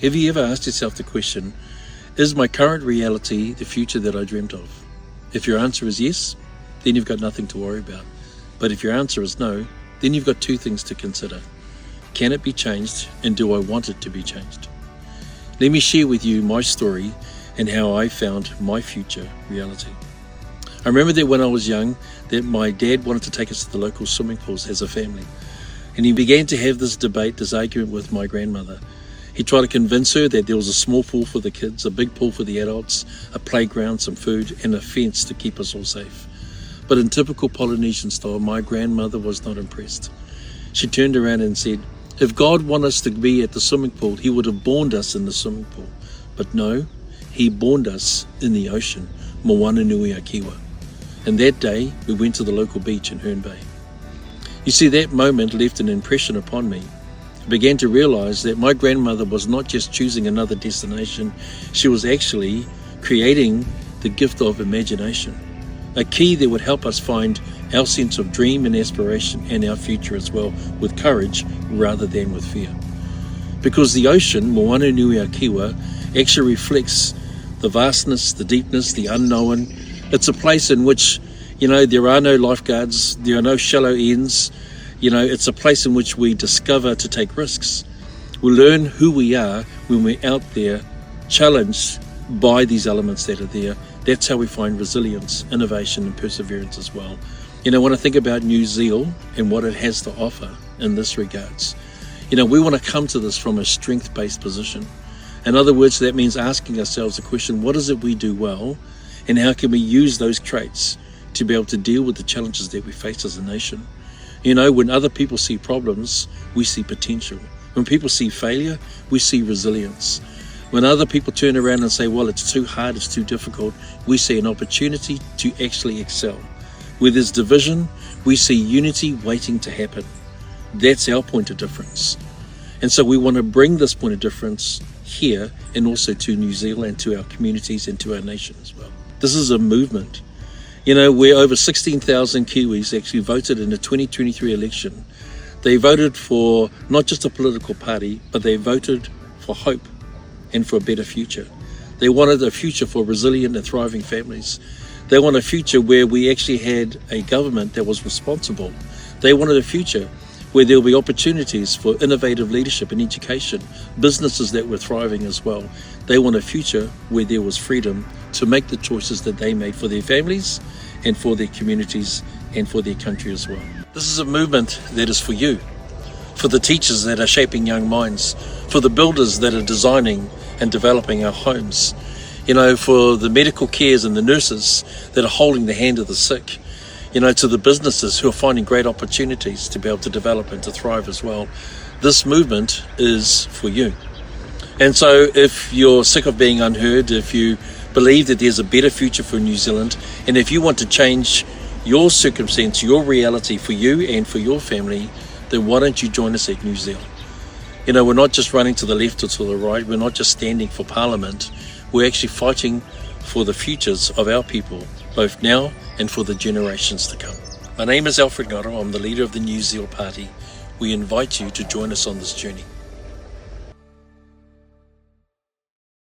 Have you ever asked yourself the question, is my current reality the future that I dreamt of? If your answer is yes, then you've got nothing to worry about. But if your answer is no, then you've got two things to consider. Can it be changed, and do I want it to be changed? Let me share with you my story and how I found my future reality. I remember that when I was young, that my dad wanted to take us to the local swimming pools as a family. And he began to have this debate, this argument with my grandmother. He tried to convince her that there was a small pool for the kids, a big pool for the adults, a playground, some food, and a fence to keep us all safe. But in typical Polynesian style, my grandmother was not impressed. She turned around and said, if God wanted us to be at the swimming pool, he would have born us in the swimming pool. But no, he born us in the ocean, Moana Nui a Kiwa. And that day, we went to the local beach in Herne Bay. You see, that moment left an impression upon me. I began to realize that my grandmother was not just choosing another destination, she was actually creating the gift of imagination, a key that would help us find our sense of dream and aspiration and our future as well, with courage rather than with fear. Because the ocean, Moana Nui a Kiwa, actually reflects the vastness, the deepness, the unknown. It's a place in which, there are no lifeguards, there are no shallow ends. It's a place in which we discover to take risks. We learn who we are when we're out there, challenged by these elements that are there. That's how we find resilience, innovation, and perseverance as well. When I think about New Zealand and what it has to offer in this regards, we want to come to this from a strength-based position. In other words, that means asking ourselves the question, what is it we do well, and how can we use those traits to be able to deal with the challenges that we face as a nation? When other people see problems, we see potential. When people see failure, we see resilience. When other people turn around and say, well, it's too hard, it's too difficult, we see an opportunity to actually excel. Where there's division, we see unity waiting to happen. That's our point of difference. And so we want to bring this point of difference here and also to New Zealand, to our communities and to our nation as well. This is a movement. Where over 16,000 Kiwis actually voted in the 2023 election. They voted for not just a political party, but they voted for hope and for a better future. They wanted a future for resilient and thriving families. They want a future where we actually had a government that was responsible. They wanted a future where there will be opportunities for innovative leadership and education, businesses that were thriving as well. They want a future where there was freedom to make the choices that they made for their families and for their communities and for their country as well. This is a movement that is for you, for the teachers that are shaping young minds, for the builders that are designing and developing our homes, for the medical cares and the nurses that are holding the hand of the sick, to the businesses who are finding great opportunities to be able to develop and to thrive as well. This movement is for you. And so if you're sick of being unheard, if you believe that there's a better future for New Zealand, and if you want to change your circumstance, your reality for you and for your family, then why don't you join us at New Zealand? We're not just running to the left or to the right. We're not just standing for Parliament. We're actually fighting for the futures of our people, both now and for the generations to come. My name is Alfred Ngaro. I'm the leader of the New Zealand Party. We invite you to join us on this journey.